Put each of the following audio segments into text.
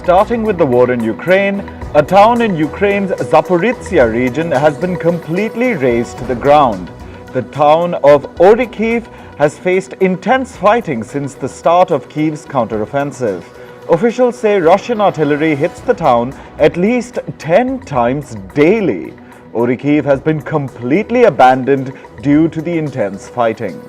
Starting with the war in Ukraine, a town in Ukraine's Zaporizhzhia region has been completely razed to the ground. The town of Orikhiv has faced intense fighting since the start of Kyiv's counteroffensive. Officials say Russian artillery hits the town at least 10 times daily. Orikhiv has been completely abandoned due to the intense fighting.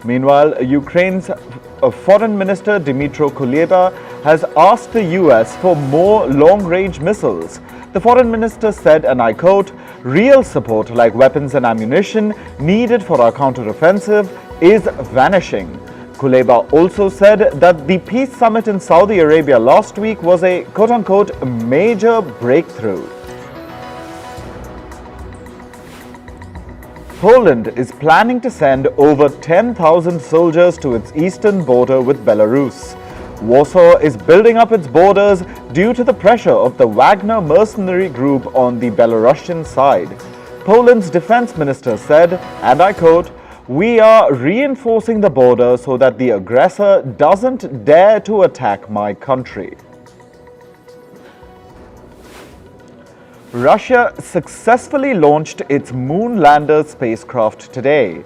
Meanwhile, Ukraine's Foreign Minister Dmytro Kuleba has asked the US for more long-range missiles. The foreign minister said, and I quote, "Real support like weapons and ammunition needed for our counteroffensive is vanishing." Kuleba also said that the peace summit in Saudi Arabia last week was a quote-unquote major breakthrough. Poland is planning to send over 10,000 soldiers to its eastern border with Belarus. Warsaw is building up its borders due to the pressure of the Wagner mercenary group on the Belarusian side. Poland's defense minister said, and I quote, "We are reinforcing the border so that the aggressor doesn't dare to attack my country." Russia successfully launched its moonlander spacecraft today.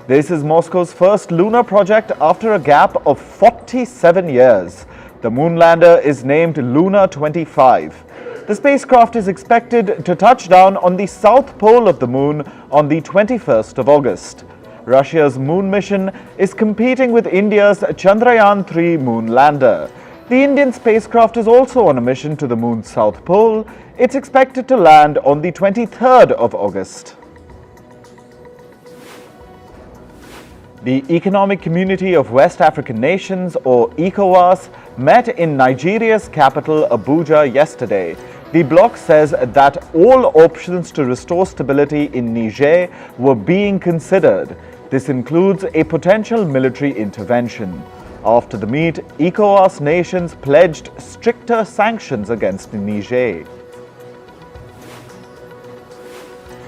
This is Moscow's first lunar project after a gap of 47 years. The moonlander is named Luna 25. The spacecraft is expected to touch down on the south pole of the moon on the 21st of August. Russia's moon mission is competing with India's Chandrayaan-3 moonlander. The Indian spacecraft is also on a mission to the moon's south pole. It's expected to land on the 23rd of August. The Economic Community of West African Nations, or ECOWAS, met in Nigeria's capital, Abuja, yesterday. The bloc says that all options to restore stability in Niger were being considered. This includes a potential military intervention. After the meet, ECOWAS nations pledged stricter sanctions against Niger.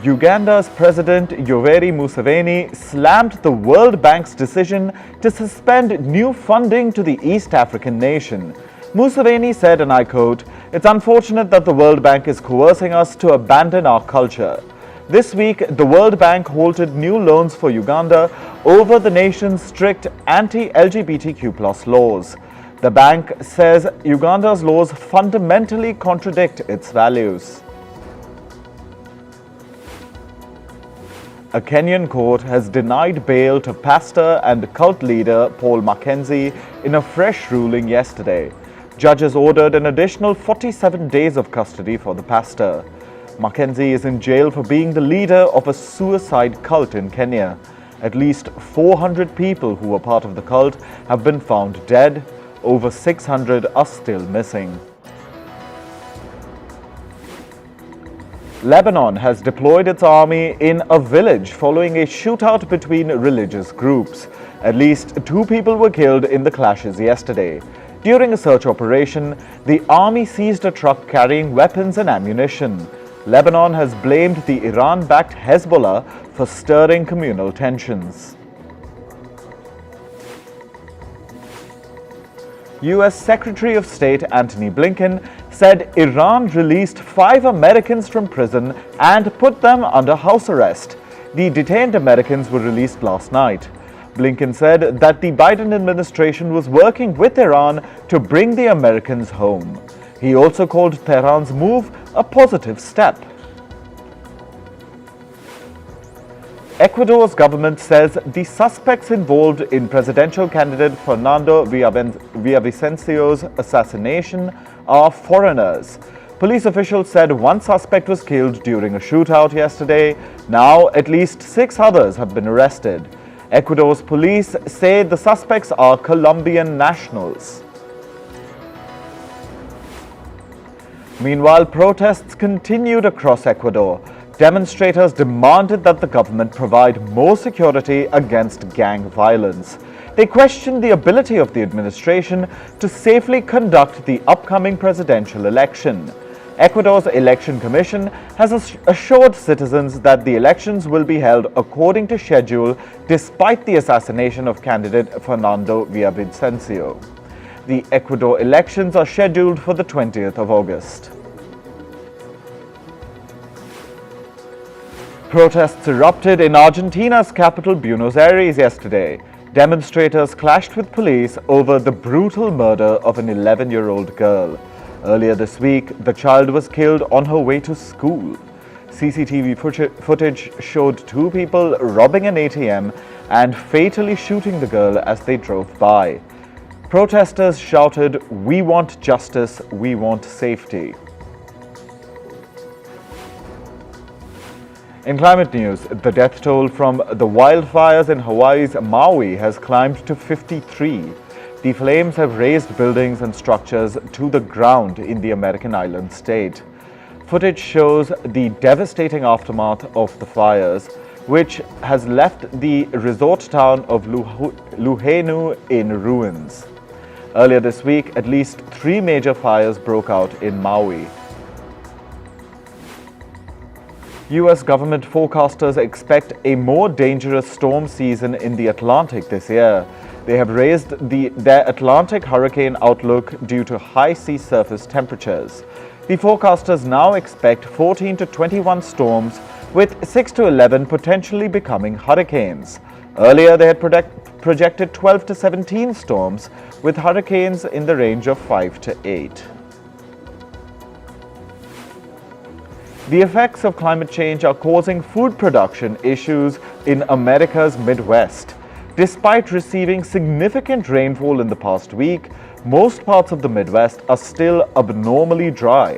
Uganda's President Yoweri Museveni slammed the World Bank's decision to suspend new funding to the East African nation. Museveni said, and I quote, "It's unfortunate that the World Bank is coercing us to abandon our culture." This week, the World Bank halted new loans for Uganda over the nation's strict anti-LGBTQ+ laws. The bank says Uganda's laws fundamentally contradict its values. A Kenyan court has denied bail to pastor and cult leader Paul Mackenzie in a fresh ruling yesterday. Judges ordered an additional 47 days of custody for the pastor. Mackenzie is in jail for being the leader of a suicide cult in Kenya. At least 400 people who were part of the cult have been found dead. Over 600 are still missing. Lebanon has deployed its army in a village following a shootout between religious groups. At least 2 people were killed in the clashes yesterday. During a search operation, the army seized a truck carrying weapons and ammunition. Lebanon has blamed the Iran-backed Hezbollah for stirring communal tensions. U.S. Secretary of State Antony Blinken said Iran released 5 Americans from prison and put them under house arrest. The detained Americans were released last night. Blinken said that the Biden administration was working with Iran to bring the Americans home. He also called Tehran's move a positive step. Ecuador's government says the suspects involved in presidential candidate Fernando Villavicencio's assassination are foreigners. Police officials said 1 suspect was killed during a shootout yesterday. Now, at least 6 others have been arrested. Ecuador's police say the suspects are Colombian nationals. Meanwhile, protests continued across Ecuador. Demonstrators demanded that the government provide more security against gang violence. They questioned the ability of the administration to safely conduct the upcoming presidential election. Ecuador's election commission has assured citizens that the elections will be held according to schedule despite the assassination of candidate Fernando Villavicencio. The Ecuador elections are scheduled for the 20th of August. Protests erupted in Argentina's capital Buenos Aires yesterday. Demonstrators clashed with police over the brutal murder of an 11-year-old girl. Earlier this week, the child was killed on her way to school. CCTV footage showed two people robbing an ATM and fatally shooting the girl as they drove by. Protesters shouted, "We want justice, we want safety." In climate news, the death toll from the wildfires in Hawaii's Maui has climbed to 53. The flames have razed buildings and structures to the ground in the American island state. Footage shows the devastating aftermath of the fires, which has left the resort town of Luhenu in ruins. Earlier this week, at least 3 major fires broke out in Maui. U.S. government forecasters expect a more dangerous storm season in the Atlantic this year. They have raised their Atlantic hurricane outlook due to high sea surface temperatures. The forecasters now expect 14 to 21 storms, with 6 to 11 potentially becoming hurricanes. Earlier, they had projected 12 to 17 storms, with hurricanes in the range of 5 to 8. The effects of climate change are causing food production issues in America's Midwest. Despite receiving significant rainfall in the past week, most parts of the Midwest are still abnormally dry.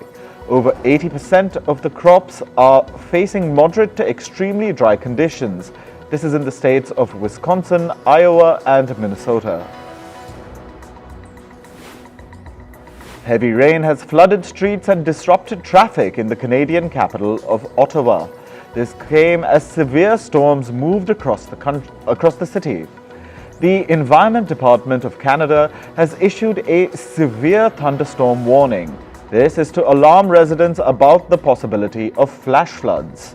Over 80% of the crops are facing moderate to extremely dry conditions. This is in the states of Wisconsin, Iowa, and Minnesota. Heavy rain has flooded streets and disrupted traffic in the Canadian capital of Ottawa. This came as severe storms moved across the city. The Environment Department of Canada has issued a severe thunderstorm warning. This is to alarm residents about the possibility of flash floods.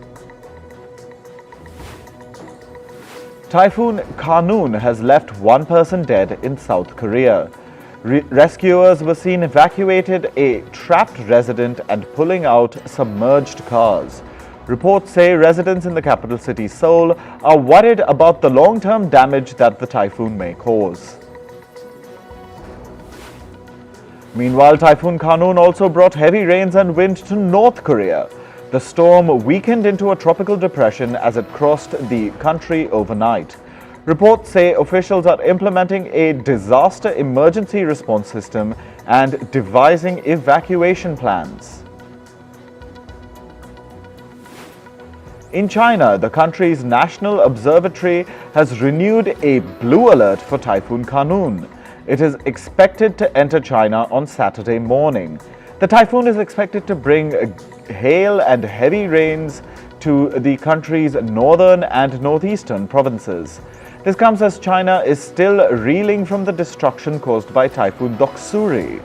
Typhoon Kanoon has left 1 person dead in South Korea. Rescuers were seen evacuating a trapped resident and pulling out submerged cars. Reports say residents in the capital city Seoul are worried about the long-term damage that the typhoon may cause. Meanwhile, Typhoon Kanoon also brought heavy rains and wind to North Korea. The storm weakened into a tropical depression as it crossed the country overnight. Reports say officials are implementing a disaster emergency response system and devising evacuation plans. In China, the country's National Observatory has renewed a blue alert for Typhoon Kanoon. It is expected to enter China on Saturday morning. The typhoon is expected to bring hail and heavy rains to the country's northern and northeastern provinces. This comes as China is still reeling from the destruction caused by Typhoon Doksuri.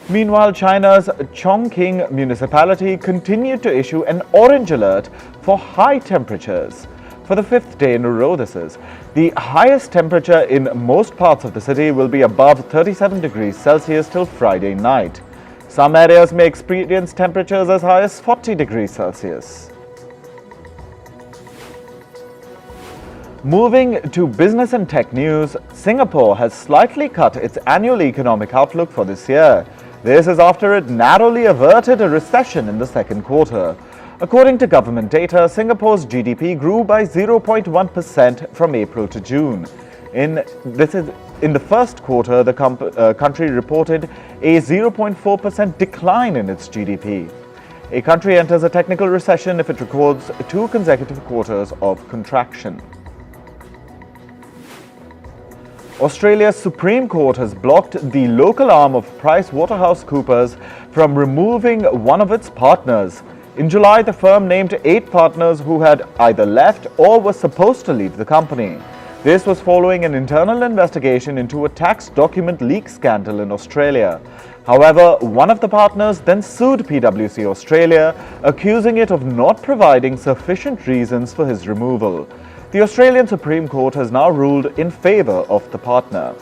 Meanwhile, China's Chongqing municipality continued to issue an orange alert for high temperatures. For the 5th day in a row, this is. The highest temperature in most parts of the city will be above 37 degrees Celsius till Friday night. Some areas may experience temperatures as high as 40 degrees Celsius. Moving to business and tech news, Singapore has slightly cut its annual economic outlook for this year. This is after it narrowly averted a recession in the second quarter. According to government data, Singapore's GDP grew by 0.1% from April to June. In the first quarter, the country reported a 0.4% decline in its GDP. A country enters a technical recession if it records 2 consecutive quarters of contraction. Australia's Supreme Court has blocked the local arm of PricewaterhouseCoopers from removing one of its partners. In July, the firm named 8 partners who had either left or were supposed to leave the company. This was following an internal investigation into a tax document leak scandal in Australia. However, one of the partners then sued PwC Australia, accusing it of not providing sufficient reasons for his removal. The Australian Supreme Court has now ruled in favour of the partner.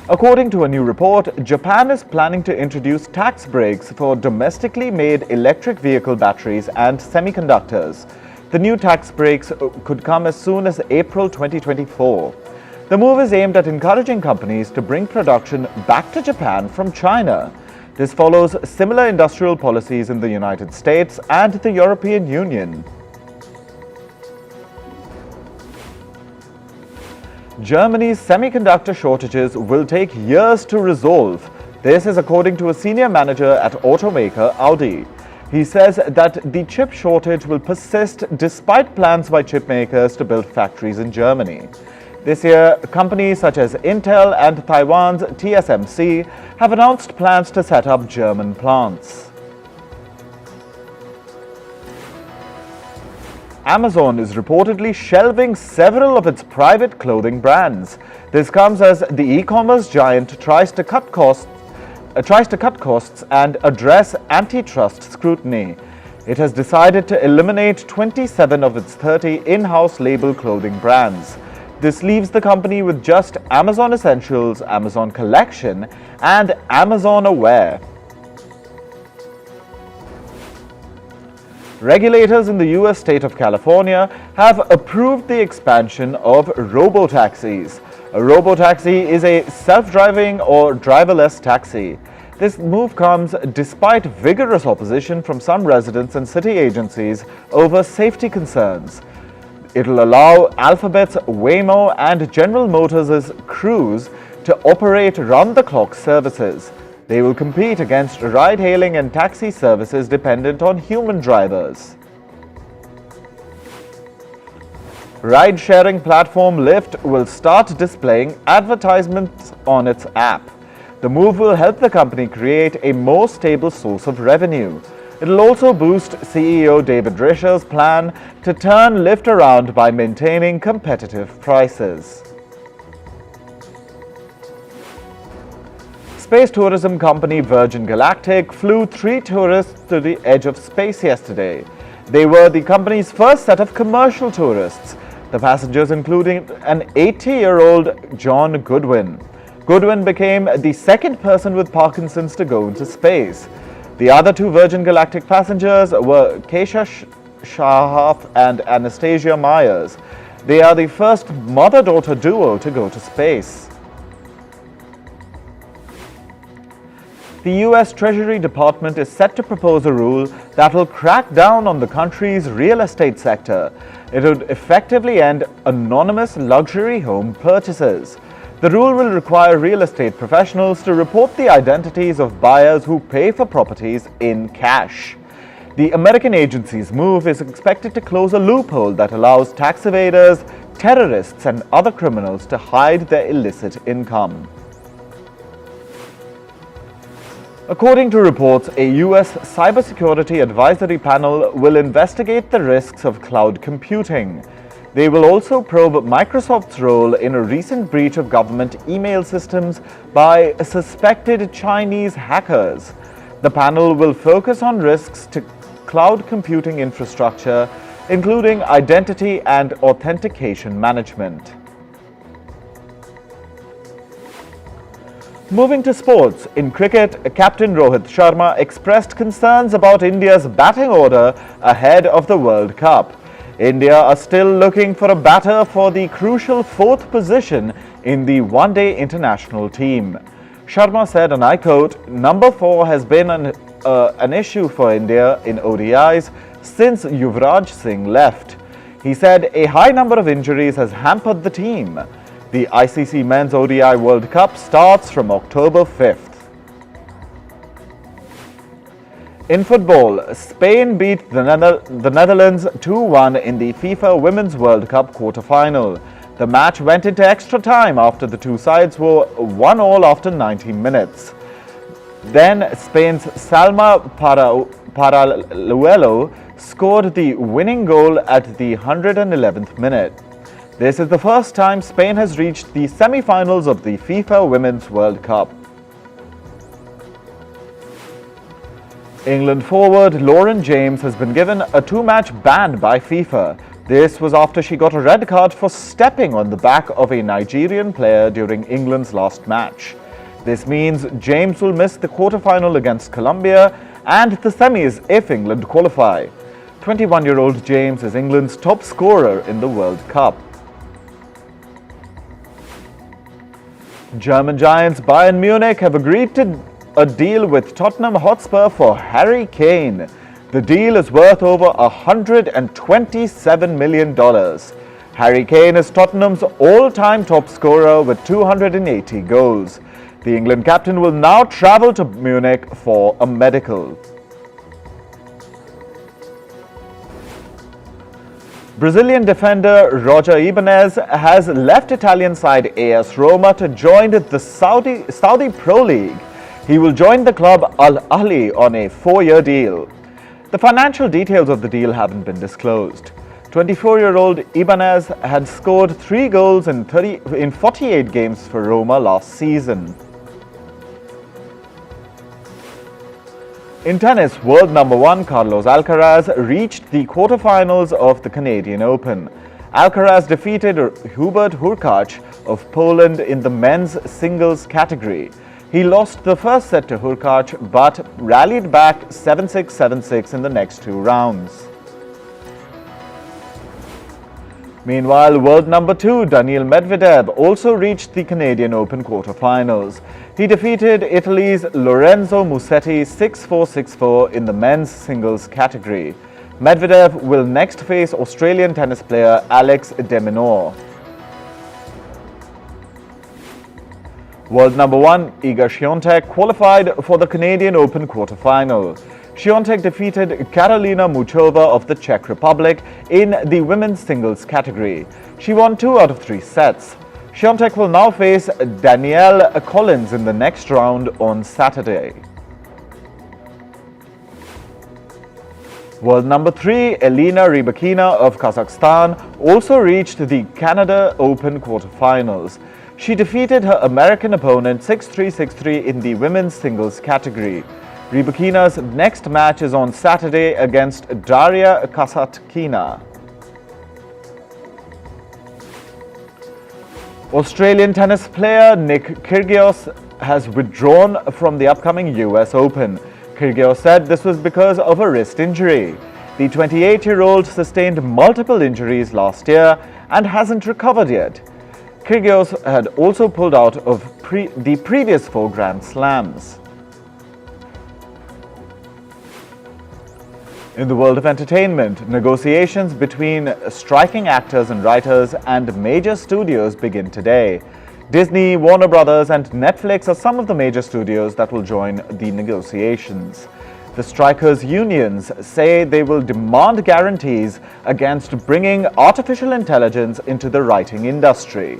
According to a new report, Japan is planning to introduce tax breaks for domestically made electric vehicle batteries and semiconductors. The new tax breaks could come as soon as April 2024. The move is aimed at encouraging companies to bring production back to Japan from China. This follows similar industrial policies in the United States and the European Union. Germany's semiconductor shortages will take years to resolve. This is according to a senior manager at automaker Audi. He says that the chip shortage will persist despite plans by chip makers to build factories in Germany. This year, companies such as Intel and Taiwan's TSMC have announced plans to set up German plants. Amazon is reportedly shelving several of its private clothing brands. This comes as the e-commerce giant tries to cut costs and address antitrust scrutiny. It has decided to eliminate 27 of its 30 in-house label clothing brands. This leaves the company with just Amazon Essentials, Amazon Collection, and Amazon Aware. Regulators in the US state of California have approved the expansion of Robo Taxis. A Robo Taxi is a self-driving or driverless taxi. This move comes despite vigorous opposition from some residents and city agencies over safety concerns. It'll allow Alphabet's Waymo and General Motors' Cruise to operate round-the-clock services. They will compete against ride-hailing and taxi services dependent on human drivers. Ride-sharing platform Lyft will start displaying advertisements on its app. The move will help the company create a more stable source of revenue. It will also boost CEO David Risher's plan to turn Lyft around by maintaining competitive prices. Space tourism company Virgin Galactic flew 3 tourists to the edge of space yesterday. They were the company's first set of commercial tourists. The passengers included an 80-year-old John Goodwin. Goodwin became the second person with Parkinson's to go into space. The other 2 Virgin Galactic passengers were Keisha Shahaf and Anastasia Myers. They are the first mother-daughter duo to go to space. The US Treasury Department is set to propose a rule that will crack down on the country's real estate sector. It would effectively end anonymous luxury home purchases. The rule will require real estate professionals to report the identities of buyers who pay for properties in cash. The American agency's move is expected to close a loophole that allows tax evaders, terrorists, and other criminals to hide their illicit income. According to reports, a US cybersecurity advisory panel will investigate the risks of cloud computing. They will also probe Microsoft's role in a recent breach of government email systems by suspected Chinese hackers. The panel will focus on risks to cloud computing infrastructure, including identity and authentication management. Moving to sports, in cricket, Captain Rohit Sharma expressed concerns about India's batting order ahead of the World Cup. India are still looking for a batter for the crucial 4th position in the one-day international team. Sharma said, and I quote, "Number 4 has been an issue for India in ODIs since Yuvraj Singh left." He said a high number of injuries has hampered the team. The ICC Men's ODI World Cup starts from October 5th. In football, Spain beat the Netherlands 2-1 in the FIFA Women's World Cup quarter-final. The match went into extra time after the two sides were 1-1 after 90 minutes. Then Spain's Salma Paraluelo scored the winning goal at the 111th minute. This is the first time Spain has reached the semi-finals of the FIFA Women's World Cup. England forward Lauren James has been given a 2-match ban by FIFA. This was after she got a red card for stepping on the back of a Nigerian player during England's last match. This means James will miss the quarter-final against Colombia and the semis if England qualify. 21-year-old James is England's top scorer in the World Cup. German giants Bayern Munich have agreed to a deal with Tottenham Hotspur for Harry Kane. The deal is worth over $127 million. Harry Kane is Tottenham's all-time top scorer with 280 goals. The England captain will now travel to Munich for a medical. Brazilian defender Roger Ibanez has left Italian side AS Roma to join the Saudi Pro League. He will join the club Al Ahly on a 4-year deal. The financial details of the deal haven't been disclosed. 24-year-old Ibanez had scored 3 goals in 48 games for Roma last season. In tennis, world number 1 Carlos Alcaraz reached the quarterfinals of the Canadian Open. Alcaraz defeated Hubert Hurkacz of Poland in the men's singles category. He lost the first set to Hurkacz but rallied back 7-6, 7-6 in the next 2 rounds. Meanwhile, world number 2 Daniel Medvedev also reached the Canadian Open quarterfinals. He defeated Italy's Lorenzo Musetti 6-4, 6-4 in the men's singles category. Medvedev will next face Australian tennis player Alex de Minaur. World number 1 Iga Świątek qualified for the Canadian Open quarterfinal. Świątek defeated Karolina Muchova of the Czech Republic in the women's singles category. She won 2 out of 3 sets. Świątek will now face Danielle Collins in the next round on Saturday. World number 3 Elena Vesnina of Kazakhstan also reached the Canada Open quarterfinals. She defeated her American opponent 6-3, 6-3 in the women's singles category. Rybakina's next match is on Saturday against Daria Kasatkina. Australian tennis player Nick Kyrgios has withdrawn from the upcoming US Open. Kyrgios said this was because of a wrist injury. The 28-year-old sustained multiple injuries last year and hasn't recovered yet. Kyrgios had also pulled out of the previous 4 Grand Slams. In the world of entertainment, negotiations between striking actors and writers and major studios begin today. Disney, Warner Brothers and Netflix are some of the major studios that will join the negotiations. The strikers' unions say they will demand guarantees against bringing artificial intelligence into the writing industry.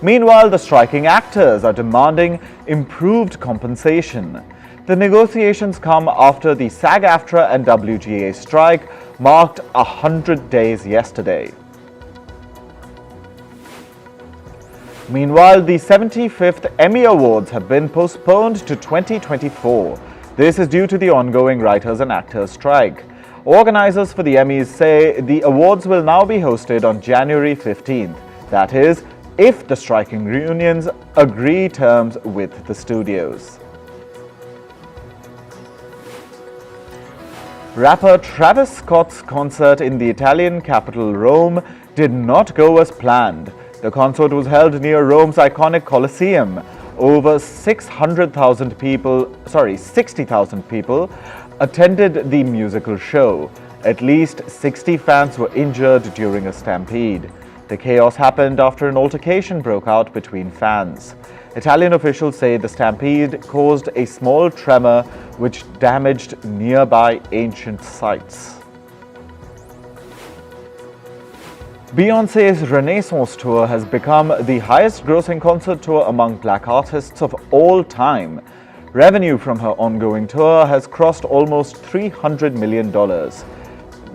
Meanwhile, the striking actors are demanding improved compensation. The negotiations come after the SAG-AFTRA and WGA strike marked 100 days yesterday. Meanwhile, the 75th Emmy Awards have been postponed to 2024. This is due to the ongoing writers and actors strike. Organizers for the Emmys say the awards will now be hosted on January 15th. That is, if the striking unions agree terms with the studios. Rapper Travis Scott's concert in the Italian capital Rome did not go as planned. The concert was held near Rome's iconic Colosseum. Over 60,000 people attended the musical show. At least 60 fans were injured during a stampede. The chaos happened after an altercation broke out between fans. Italian officials say the stampede caused a small tremor which damaged nearby ancient sites. Beyonce's Renaissance tour has become the highest-grossing concert tour among black artists of all time. Revenue from her ongoing tour has crossed almost $300 million.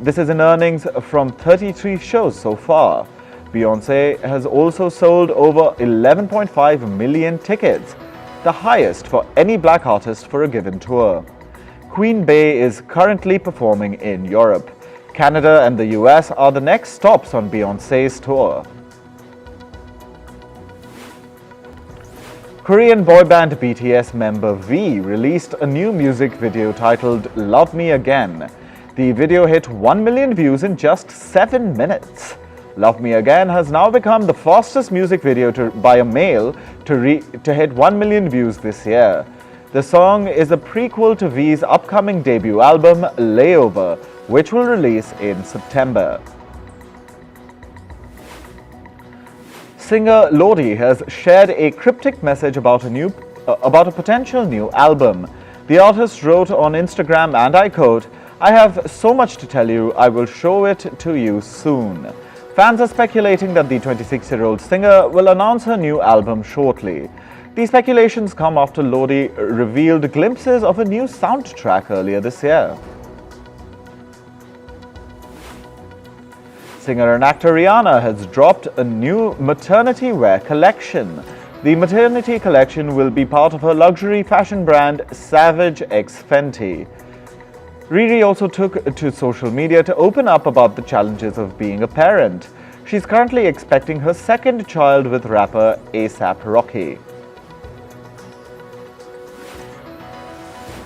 This is in earnings from 33 shows so far. Beyonce has also sold over 11.5 million tickets, the highest for any black artist for a given tour. Queen Bey is currently performing in Europe. Canada and the US are the next stops on Beyonce's tour. Korean boy band BTS member V released a new music video titled Love Me Again. The video hit 1 million views in just 7 minutes. Love Me Again has now become the fastest music video by a male to hit 1 million views this year. The song is a prequel to V's upcoming debut album, Layover, which will release in September. Singer Lodi has shared a cryptic message about a potential new album. The artist wrote on Instagram, and I quote, "I have so much to tell you, I will show it to you soon." Fans are speculating that the 26-year-old singer will announce her new album shortly. These speculations come after Lodi revealed glimpses of a new soundtrack earlier this year. Singer and actor Rihanna has dropped a new maternity wear collection. The maternity collection will be part of her luxury fashion brand Savage x Fenty. Riri also took to social media to open up about the challenges of being a parent. She's currently expecting her second child with rapper A$AP Rocky.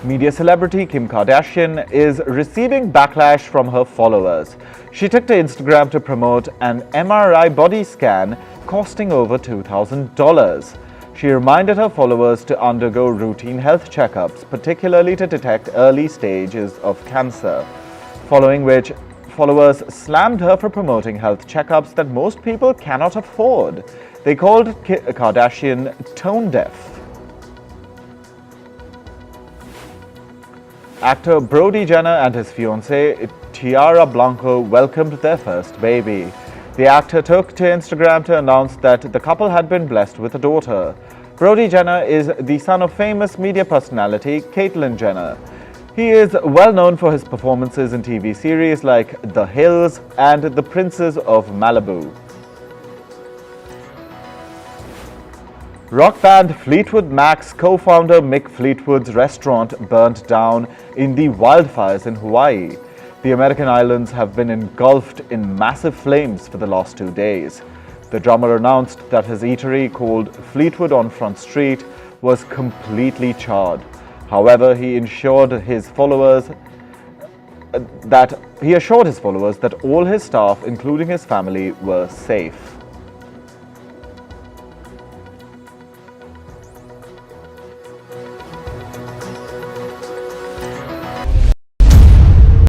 Media celebrity Kim Kardashian is receiving backlash from her followers. She took to Instagram to promote an MRI body scan costing over $2,000. She reminded her followers to undergo routine health checkups, particularly to detect early stages of cancer, following which followers slammed her for promoting health checkups that most people cannot afford. They called Kardashian tone deaf. Actor Brody Jenner and his fiancée Tiara Blanco welcomed their first baby. The actor took to Instagram to announce that the couple had been blessed with a daughter. Brody Jenner is the son of famous media personality Caitlyn Jenner. He is well known for his performances in TV series like The Hills and The Princes of Malibu. Rock band Fleetwood Mac's co-founder Mick Fleetwood's restaurant burnt down in the wildfires in Hawaii. The American islands have been engulfed in massive flames for the last 2 days. The drummer announced that his eatery, called Fleetwood on Front Street, was completely charred. However, he assured his followers that all his staff, including his family, were safe.